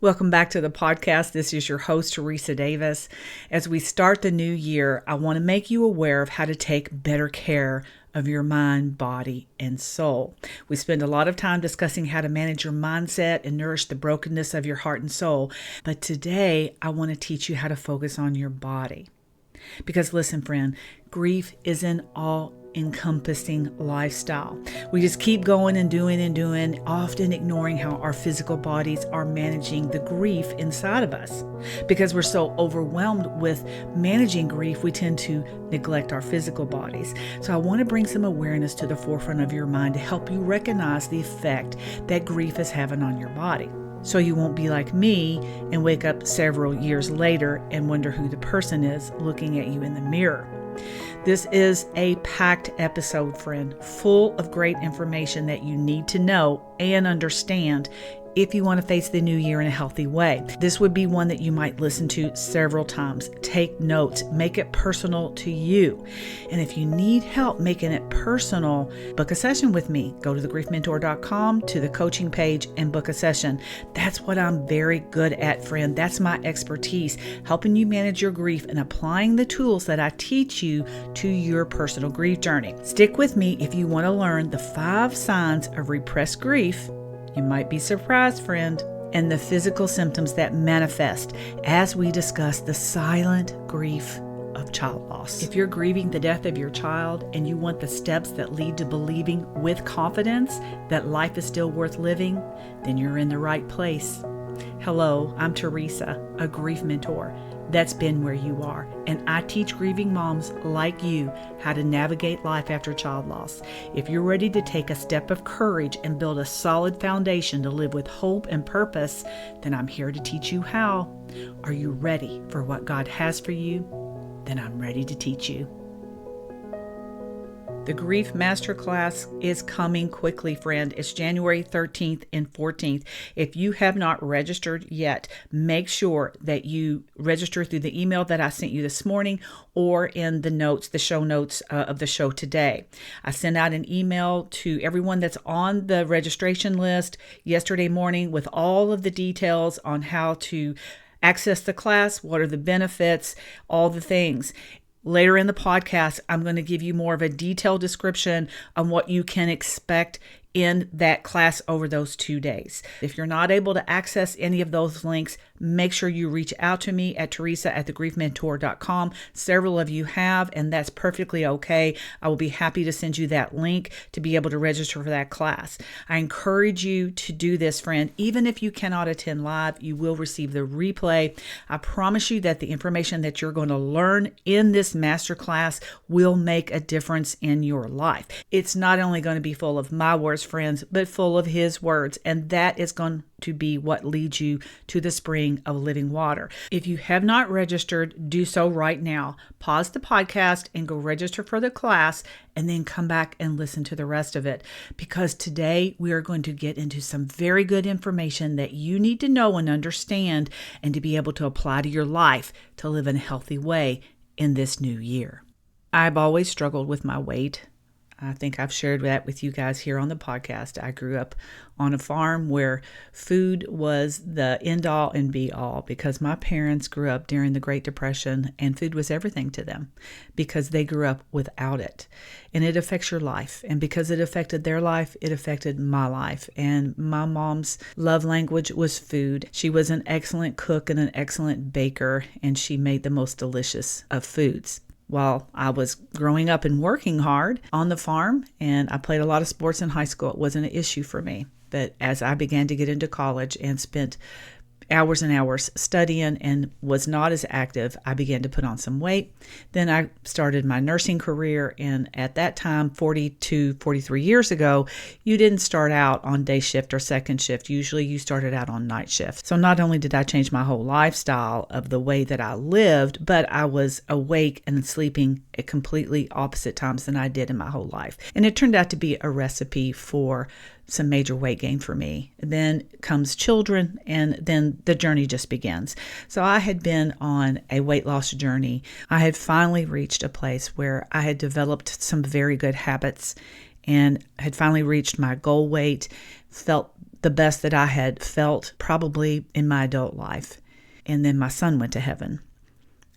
Welcome back to the podcast. This is your host, Teresa Davis. As we start the new year, I want to make you aware of how to take better care of your mind, body, and soul. We spend a lot of time discussing how to manage your mindset and nourish the brokenness of your heart and soul. But today, I want to teach you how to focus on your body. Because listen, friend, grief is an all-encompassing lifestyle. We just keep going and doing, often ignoring how our physical bodies are managing the grief inside of us. Because we're so overwhelmed with managing grief, we tend to neglect our physical bodies. So I want to bring some awareness to the forefront of your mind to help you recognize the effect that grief is having on your body. So you won't be like me and wake up several years later and wonder who the person is looking at you in the mirror. This is a packed episode, friend, full of great information that you need to know and understand if you want to face the new year in a healthy way. This would be one that you might listen to several times. Take notes, make it personal to you. And if you need help making it personal, book a session with me. Go to thegriefmentor.com to the coaching page and book a session. That's what I'm very good at, friend. That's my expertise, helping you manage your grief and applying the tools that I teach you to your personal grief journey. Stick with me if you want to learn the 5 signs of repressed grief. You might be surprised, friend, and the physical symptoms that manifest as we discuss the silent grief of child loss. If you're grieving the death of your child and you want the steps that lead to believing with confidence that life is still worth living, then you're in the right place. Hello, I'm Teresa, a grief mentor. That's been where you are. And I teach grieving moms like you how to navigate life after child loss. If you're ready to take a step of courage and build a solid foundation to live with hope and purpose, then I'm here to teach you how. Are you ready for what God has for you? Then I'm ready to teach you. The Grief Masterclass is coming quickly, friend. It's January 13th and 14th. If you have not registered yet, make sure that you register through the email that I sent you this morning or in the notes, the show notes of the show today. I sent out an email to everyone that's on the registration list yesterday morning with all of the details on how to access the class, what are the benefits, all the things. Later in the podcast, I'm going to give you more of a detailed description on what you can expect in that class over those 2 days. If you're not able to access any of those links, make sure you reach out to me at teresa@thegriefmentor.com. Several of you have, and that's perfectly okay. I will be happy to send you that link to be able to register for that class. I encourage you to do this, friend. Even if you cannot attend live, you will receive the replay. I promise you that the information that you're going to learn in this masterclass will make a difference in your life. It's not only going to be full of my words, friends, but full of His words. And that is going to be what leads you to the spring of living water. If you have not registered, do so right now. Pause the podcast and go register for the class and then come back and listen to the rest of it. Because today we are going to get into some very good information that you need to know and understand and to be able to apply to your life to live in a healthy way in this new year. I've always struggled with my weight. I think I've shared that with you guys here on the podcast. I grew up on a farm where food was the end all and be all because my parents grew up during the Great Depression and food was everything to them because they grew up without it. And it affects your life. And because it affected their life, it affected my life. And my mom's love language was food. She was an excellent cook and an excellent baker, and she made the most delicious of foods. While I was growing up and working hard on the farm, and I played a lot of sports in high school, it wasn't an issue for me. But as I began to get into college and spent hours and hours studying and was not as active, I began to put on some weight. Then I started my nursing career. And at that time, 43 years ago, you didn't start out on day shift or second shift. Usually you started out on night shift. So not only did I change my whole lifestyle of the way that I lived, but I was awake and sleeping at completely opposite times than I did in my whole life. And it turned out to be a recipe for some major weight gain for me. Then comes children, and then the journey just begins. So I had been on a weight loss journey. I had finally reached a place where I had developed some very good habits and had finally reached my goal weight, felt the best that I had felt probably in my adult life. And then my son went to heaven.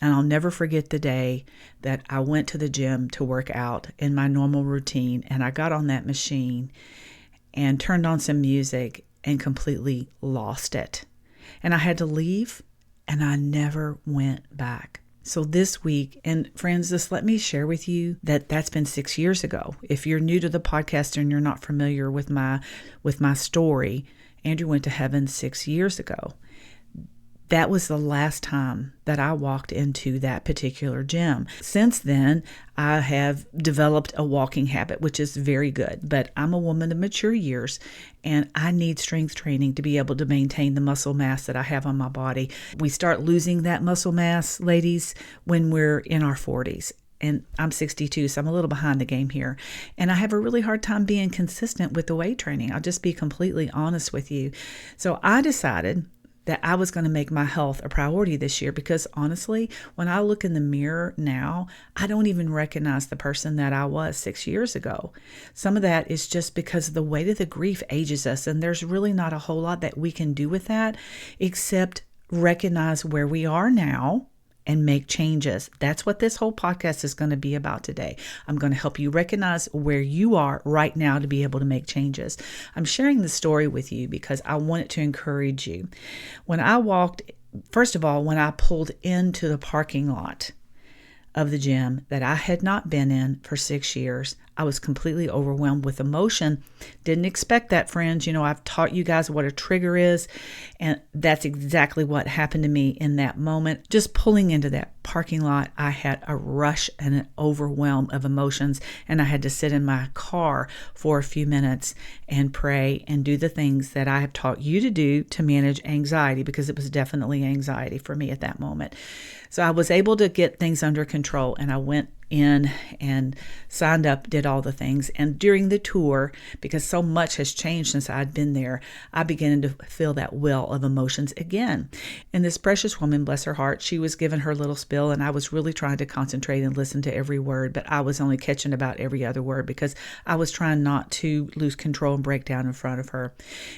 And I'll never forget the day that I went to the gym to work out in my normal routine. And I got on that machine and turned on some music and completely lost it. And I had to leave, and I never went back. So this week, and friends, just let me share with you that that's been 6 years ago. If you're new to the podcast and you're not familiar with my story, Andrew went to heaven 6 years ago. That was the last time that I walked into that particular gym. Since then, I have developed a walking habit, which is very good. But I'm a woman of mature years, and I need strength training to be able to maintain the muscle mass that I have on my body. We start losing that muscle mass, ladies, when we're in our 40s. And I'm 62, so I'm a little behind the game here. And I have a really hard time being consistent with the weight training. I'll just be completely honest with you. So I decided that I was going to make my health a priority this year because honestly, when I look in the mirror now, I don't even recognize the person that I was 6 years ago. Some of that is just because the weight of the grief ages us, and there's really not a whole lot that we can do with that except recognize where we are now and make changes. That's what this whole podcast is going to be about today. I'm going to help you recognize where you are right now to be able to make changes. I'm sharing the story with you because I want it to encourage you. When I pulled into the parking lot of the gym that I had not been in for 6 years, I was completely overwhelmed with emotion. Didn't expect that, friends. I've taught you guys what a trigger is, and that's exactly what happened to me in that moment. Just pulling into that parking lot, I had a rush and an overwhelm of emotions, and I had to sit in my car for a few minutes and pray and do the things that I have taught you to do to manage anxiety, because it was definitely anxiety for me at that moment. So I was able to get things under control, and I went in and signed up, did all the things. And during the tour, because so much has changed since I'd been there, I began to feel that well of emotions again. And this precious woman, bless her heart, she was giving her little spill, and I was really trying to concentrate and listen to every word, but I was only catching about every other word because I was trying not to lose control and break down in front of her.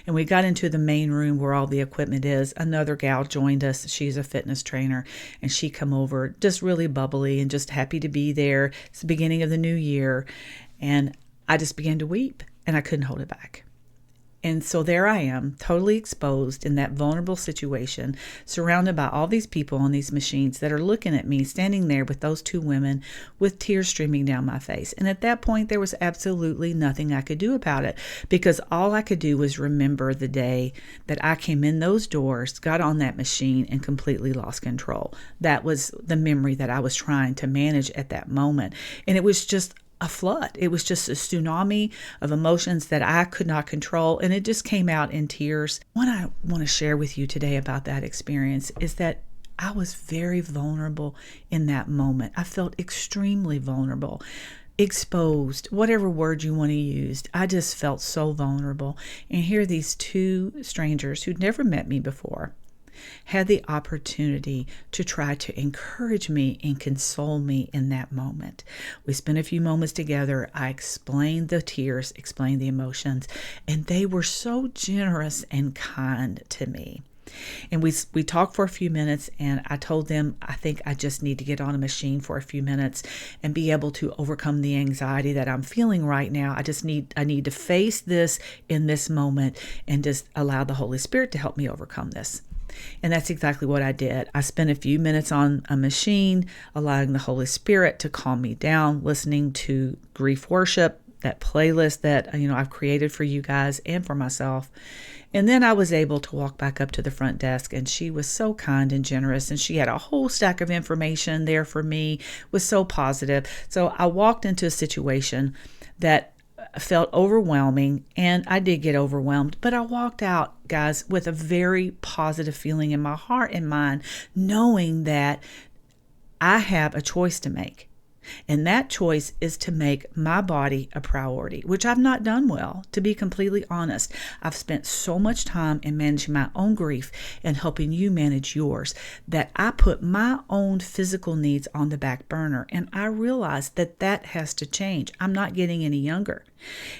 And we got into the main room where all the equipment is. Another gal joined us. She's a fitness trainer, and she come over just really bubbly and just happy to be there. It's the beginning of the new year, and I just began to weep, and I couldn't hold it back. And so there I am, totally exposed in that vulnerable situation, surrounded by all these people on these machines that are looking at me, standing there with those two women with tears streaming down my face. And at that point, there was absolutely nothing I could do about it, because all I could do was remember the day that I came in those doors, got on that machine, and completely lost control. That was the memory that I was trying to manage at that moment. And it was just a flood. It was just a tsunami of emotions that I could not control, and it just came out in tears. What I want to share with you today about that experience is that I was very vulnerable in that moment. I felt extremely vulnerable, exposed, whatever word you want to use. I just felt so vulnerable. And here these two strangers who'd never met me before had the opportunity to try to encourage me and console me in that moment. We spent a few moments together. I explained the tears, explained the emotions, and they were so generous and kind to me. And we talked for a few minutes, and I told them, I think I just need to get on a machine for a few minutes and be able to overcome the anxiety that I'm feeling right now. I need to face this in this moment and just allow the Holy Spirit to help me overcome this. And that's exactly what I did. I spent a few minutes on a machine, allowing the Holy Spirit to calm me down, listening to grief worship, that playlist that I've created for you guys and for myself. And then I was able to walk back up to the front desk, and she was so kind and generous, and she had a whole stack of information there for me, was so positive. So I walked into a situation that felt overwhelming, and I did get overwhelmed, but I walked out, guys, with a very positive feeling in my heart and mind, knowing that I have a choice to make. And that choice is to make my body a priority, which I've not done well, to be completely honest. I've spent so much time in managing my own grief and helping you manage yours that I put my own physical needs on the back burner. And I realized that that has to change. I'm not getting any younger.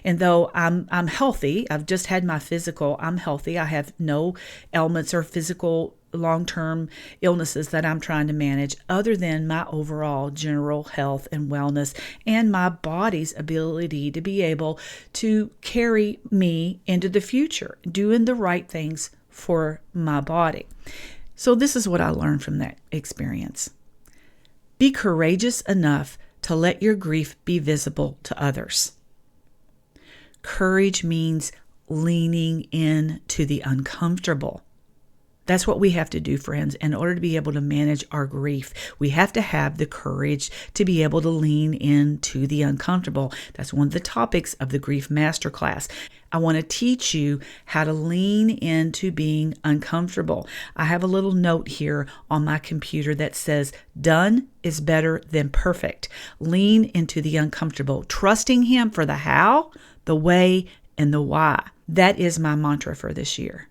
And though I'm healthy, I've just had my physical, I'm healthy. I have no ailments or physical long-term illnesses that I'm trying to manage other than my overall general health and wellness and my body's ability to be able to carry me into the future, doing the right things for my body. So this is what I learned from that experience. Be courageous enough to let your grief be visible to others. Courage means leaning into the uncomfortable. That's what we have to do, friends, in order to be able to manage our grief. We have to have the courage to be able to lean into the uncomfortable. That's one of the topics of the Grief Masterclass. I want to teach you how to lean into being uncomfortable. I have a little note here on my computer that says, done is better than perfect. Lean into the uncomfortable, trusting Him for the how, the way, and the why. That is my mantra for this year.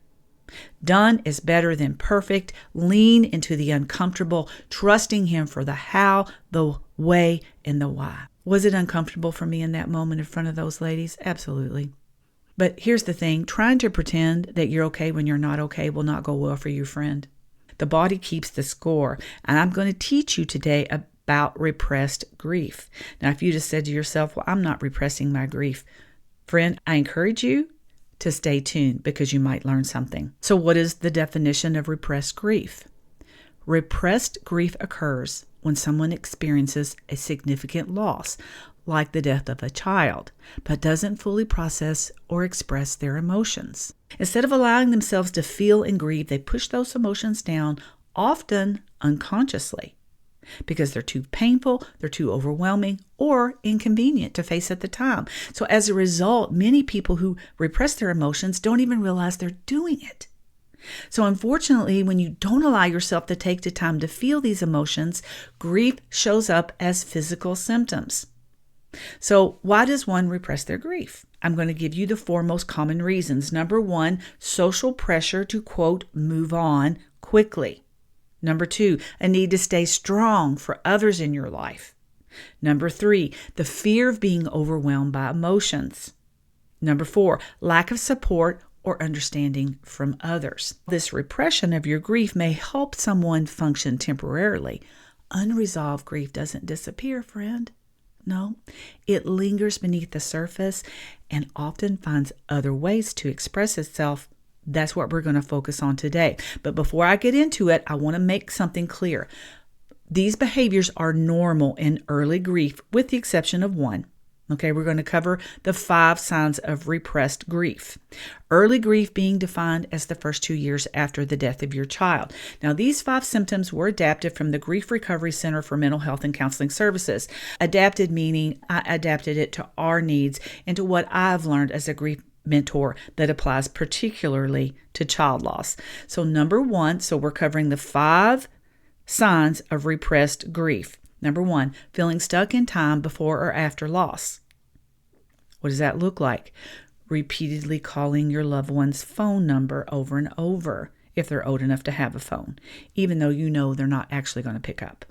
Done is better than perfect. Lean into the uncomfortable, trusting Him for the how, the way, and the why. Was it uncomfortable for me in that moment in front of those ladies? Absolutely. But here's the thing, trying to pretend that you're okay when you're not okay will not go well for you, friend. The body keeps the score, and I'm going to teach you today about repressed grief. Now, if you just said to yourself, well, I'm not repressing my grief, friend, I encourage you to stay tuned because you might learn something. So what is the definition of repressed grief? Repressed grief occurs when someone experiences a significant loss, like the death of a child, but doesn't fully process or express their emotions. Instead of allowing themselves to feel and grieve, they push those emotions down, often unconsciously, because they're too painful, they're too overwhelming, or inconvenient to face at the time. So as a result, many people who repress their emotions don't even realize they're doing it. So unfortunately, when you don't allow yourself to take the time to feel these emotions, grief shows up as physical symptoms. So why does one repress their grief? I'm going to give you the 4 most common reasons. Number 1, social pressure to, quote, move on quickly. Number 2, a need to stay strong for others in your life. Number 3, the fear of being overwhelmed by emotions. Number 4, lack of support or understanding from others. This repression of your grief may help someone function temporarily. Unresolved grief doesn't disappear, friend. No, it lingers beneath the surface and often finds other ways to express itself. That's what we're going to focus on today. But before I get into it, I want to make something clear. These behaviors are normal in early grief, with the exception of one. Okay, we're going to cover the 5 signs of repressed grief. Early grief being defined as the first 2 years after the death of your child. Now, these 5 symptoms were adapted from the Grief Recovery Center for Mental Health and Counseling Services. Adapted meaning I adapted it to our needs and to what I've learned as a grief mentor that applies particularly to child loss. So number 1, so we're covering the 5 signs of repressed grief. Number 1, feeling stuck in time before or after loss. What does that look like? Repeatedly calling your loved one's phone number over and over if they're old enough to have a phone, even though you know they're not actually going to pick up.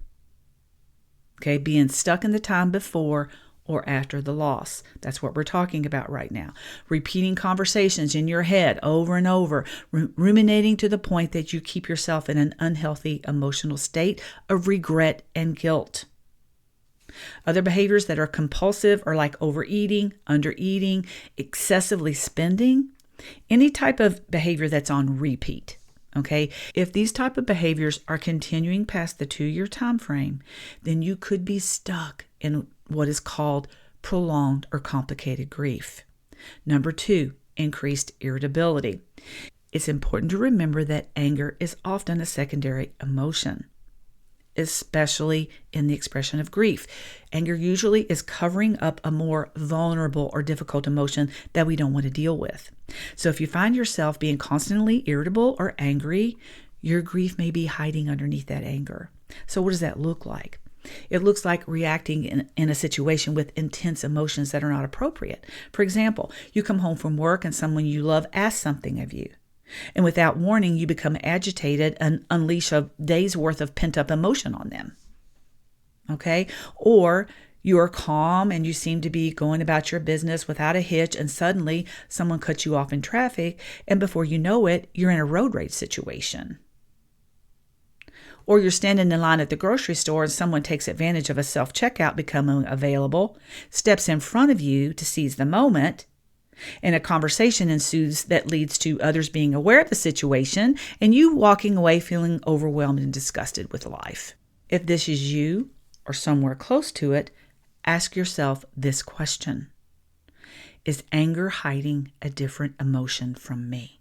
Okay, being stuck in the time before or after the loss. That's what we're talking about right now. Repeating conversations in your head over and over, ruminating to the point that you keep yourself in an unhealthy emotional state of regret and guilt. Other behaviors that are compulsive are like overeating, undereating, excessively spending, any type of behavior that's on repeat. Okay, if these type of behaviors are continuing past the 2-year time frame, then you could be stuck in what is called prolonged or complicated grief. Number 2, increased irritability. It's important to remember that anger is often a secondary emotion, especially in the expression of grief. Anger usually is covering up a more vulnerable or difficult emotion that we don't want to deal with. So if you find yourself being constantly irritable or angry, your grief may be hiding underneath that anger. So what does that look like? It looks like reacting in a situation with intense emotions that are not appropriate. For example, you come home from work and someone you love asks something of you. And without warning, you become agitated and unleash a day's worth of pent-up emotion on them. Okay? Or You are calm and you seem to be going about your business without a hitch, and suddenly someone cuts you off in traffic, and before you know it, you're in a road rage situation. Or you're standing in line at the grocery store and someone takes advantage of a self-checkout becoming available, steps in front of you to seize the moment, and a conversation ensues that leads to others being aware of the situation and you walking away feeling overwhelmed and disgusted with life. If this is you or somewhere close to it, ask yourself this question: is anger hiding a different emotion from me?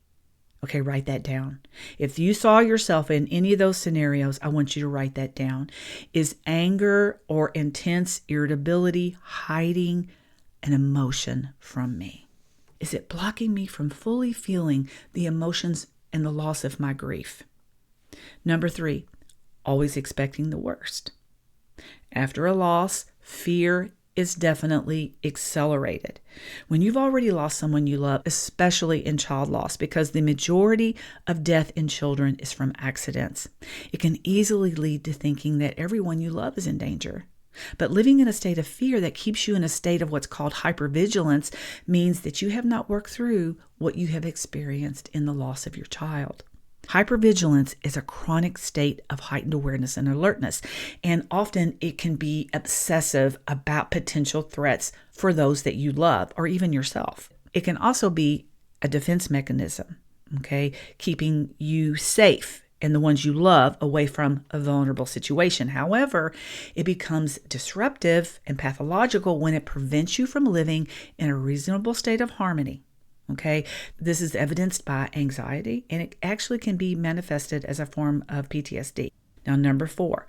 Okay, write that down. If you saw yourself in any of those scenarios, I want you to write that down. Is anger or intense irritability hiding an emotion from me? Is it blocking me from fully feeling the emotions and the loss of my grief? Number 3, always expecting the worst. After a loss, fear is definitely accelerated. When you've already lost someone you love, especially in child loss, because the majority of death in children is from accidents, it can easily lead to thinking that everyone you love is in danger. But living in a state of fear that keeps you in a state of what's called hypervigilance means that you have not worked through what you have experienced in the loss of your child. Hypervigilance is a chronic state of heightened awareness and alertness, and often it can be obsessive about potential threats for those that you love or even yourself. It can also be a defense mechanism, keeping you safe and the ones you love away from a vulnerable situation. However, it becomes disruptive and pathological when it prevents you from living in a reasonable state of harmony. This is evidenced by anxiety, and it actually can be manifested as a form of PTSD. Now, number 4,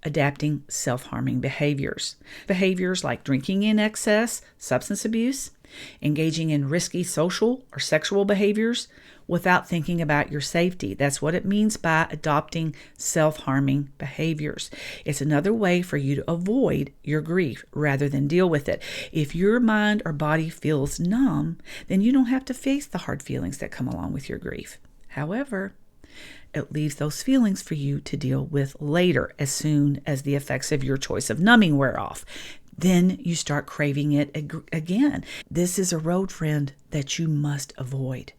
adapting self-harming behaviors. Behaviors like drinking in excess, substance abuse, engaging in risky social or sexual behaviors without thinking about your safety. That's what it means by adopting self-harming behaviors. It's another way for you to avoid your grief rather than deal with it. If your mind or body feels numb, then you don't have to face the hard feelings that come along with your grief. However, it leaves those feelings for you to deal with later, as soon as the effects of your choice of numbing wear off. Then you start craving it again. This is a road, friend, that you must avoid.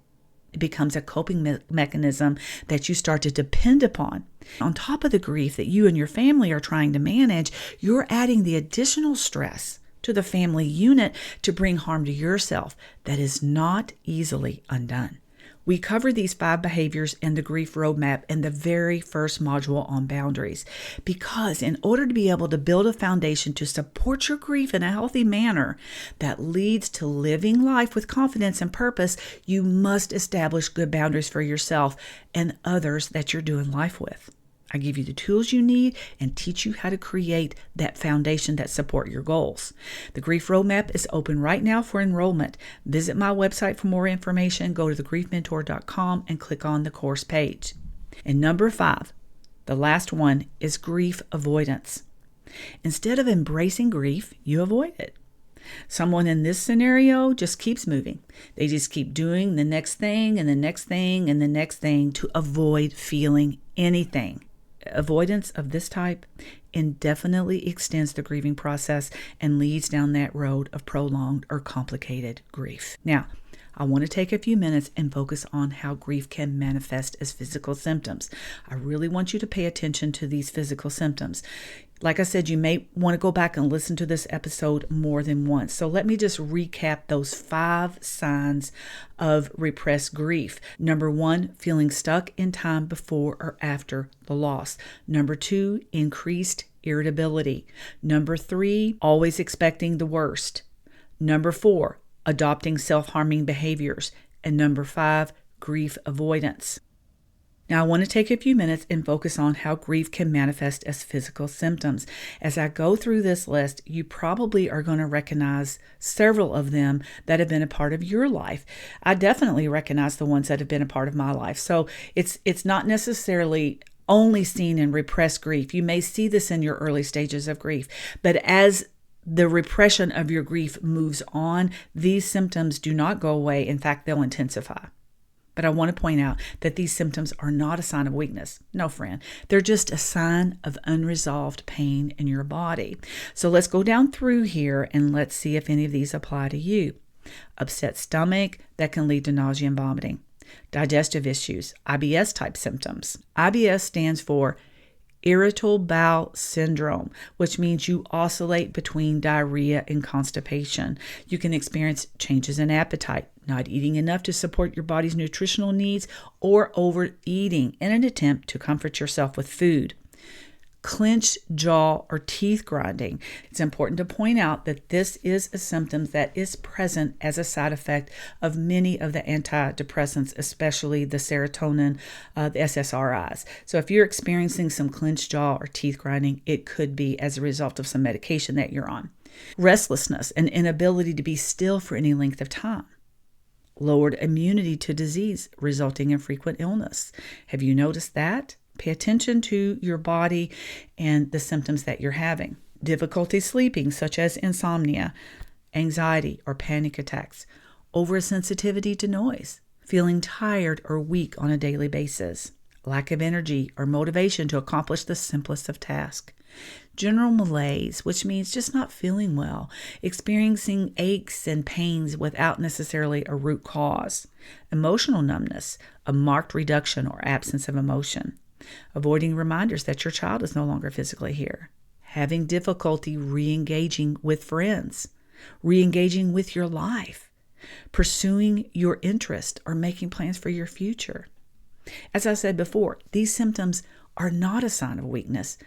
It becomes a coping mechanism that you start to depend upon. On top of the grief that you and your family are trying to manage, you're adding the additional stress to the family unit to bring harm to yourself that is not easily undone. We cover these 5 behaviors in the grief roadmap in the very first module on boundaries, because in order to be able to build a foundation to support your grief in a healthy manner that leads to living life with confidence and purpose, you must establish good boundaries for yourself and others that you're doing life with. I give you the tools you need and teach you how to create that foundation that support your goals. The Grief Roadmap is open right now for enrollment. Visit my website for more information. Go to thegriefmentor.com and click on the course page. And number 5, the last one, is grief avoidance. Instead of embracing grief, you avoid it. Someone in this scenario just keeps moving. They just keep doing the next thing and the next thing and the next thing to avoid feeling anything. Avoidance of this type indefinitely extends the grieving process and leads down that road of prolonged or complicated grief. Now, I want to take a few minutes and focus on how grief can manifest as physical symptoms. I really want you to pay attention to these physical symptoms. Like I said, you may want to go back and listen to this episode more than once. So let me just recap those 5 signs of repressed grief. Number 1, feeling stuck in time before or after the loss. Number 2, increased irritability. Number 3, always expecting the worst. Number 4, adopting self-harming behaviors. And number 5, grief avoidance. Now, I want to take a few minutes and focus on how grief can manifest as physical symptoms. As I go through this list, you probably are going to recognize several of them that have been a part of your life. I definitely recognize the ones that have been a part of my life. So it's not necessarily only seen in repressed grief. You may see this in your early stages of grief, but as the repression of your grief moves on, these symptoms do not go away. In fact, they'll intensify. But I want to point out that these symptoms are not a sign of weakness. No, friend. They're just a sign of unresolved pain in your body. So let's go down through here and let's see if any of these apply to you. Upset stomach, that can lead to nausea and vomiting. Digestive issues, IBS type symptoms. IBS stands for irritable bowel syndrome, which means you oscillate between diarrhea and constipation. You can experience changes in appetite, not eating enough to support your body's nutritional needs, or overeating in an attempt to comfort yourself with food. Clenched jaw or teeth grinding. It's important to point out that this is a symptom that is present as a side effect of many of the antidepressants, especially the serotonin, the SSRIs. So if you're experiencing some clenched jaw or teeth grinding, it could be as a result of some medication that you're on. Restlessness and inability to be still for any length of time. Lowered immunity to disease, resulting in frequent illness. Have you noticed that? Pay attention to your body and the symptoms that you're having. Difficulty sleeping, such as insomnia, anxiety, or panic attacks. Oversensitivity to noise. Feeling tired or weak on a daily basis. Lack of energy or motivation to accomplish the simplest of tasks. General malaise, which means just not feeling well. Experiencing aches and pains without necessarily a root cause. Emotional numbness, a marked reduction or absence of emotion. Avoiding reminders that your child is no longer physically here. Having difficulty re-engaging with friends. Re-engaging with your life. Pursuing your interest or making plans for your future. As I said before, these symptoms are not a sign of weakness,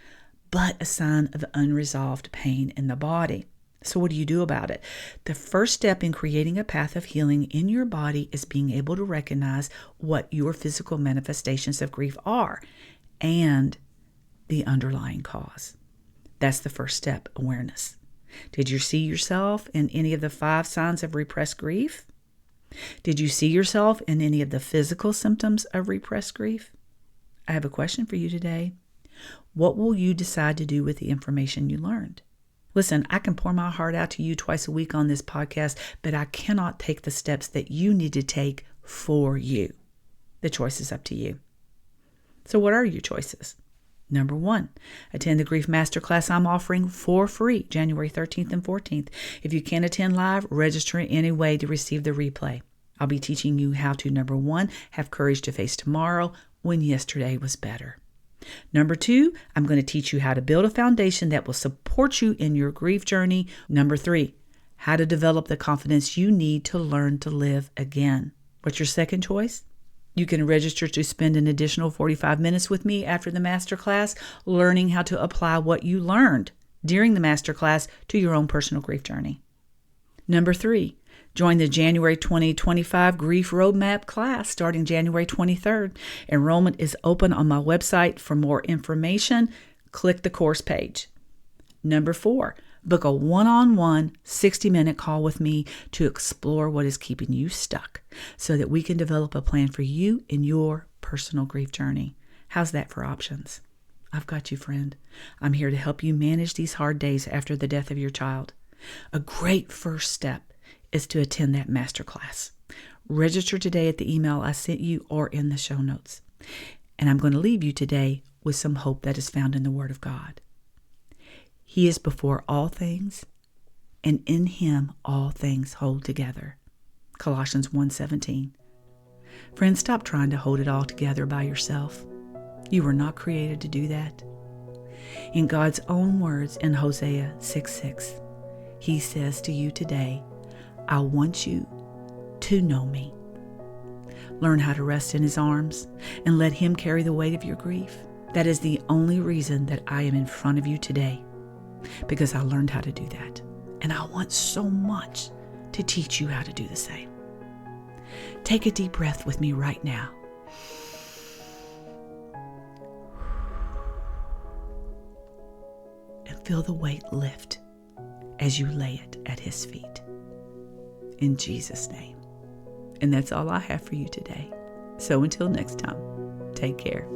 but a sign of unresolved pain in the body. So what do you do about it? The first step in creating a path of healing in your body is being able to recognize what your physical manifestations of grief are and the underlying cause. That's the first step, awareness. Did you see yourself in any of the 5 signs of repressed grief? Did you see yourself in any of the physical symptoms of repressed grief? I have a question for you today. What will you decide to do with the information you learned? Listen, I can pour my heart out to you twice a week on this podcast, but I cannot take the steps that you need to take for you. The choice is up to you. So what are your choices? Number 1, attend the Grief Masterclass I'm offering for free, January 13th and 14th. If you can't attend live, register anyway to receive the replay. I'll be teaching you how to, number 1, have courage to face tomorrow when yesterday was better. Number 2, I'm going to teach you how to build a foundation that will support you in your grief journey. Number 3, how to develop the confidence you need to learn to live again. What's your second choice? You can register to spend an additional 45 minutes with me after the masterclass, learning how to apply what you learned during the masterclass to your own personal grief journey. Number 3, join the January 2025 Grief Roadmap class starting January 23rd. Enrollment is open on my website. For more information, click the course page. Number 4, book a one-on-one 60-minute call with me to explore what is keeping you stuck so that we can develop a plan for you in your personal grief journey. How's that for options? I've got you, friend. I'm here to help you manage these hard days after the death of your child. A great first step is to attend that masterclass. Register today at the email I sent you or in the show notes. And I'm going to leave you today with some hope that is found in the Word of God. He is before all things, and in Him all things hold together. Colossians 1:17. Friends, stop trying to hold it all together by yourself. You were not created to do that. In God's own words in Hosea 6:6, He says to you today, I want you to know me. Learn how to rest in His arms and let Him carry the weight of your grief. That is the only reason that I am in front of you today, because I learned how to do that. And I want so much to teach you how to do the same. Take a deep breath with me right now. And feel the weight lift as you lay it at His feet. In Jesus' name. And that's all I have for you today. So until next time, take care.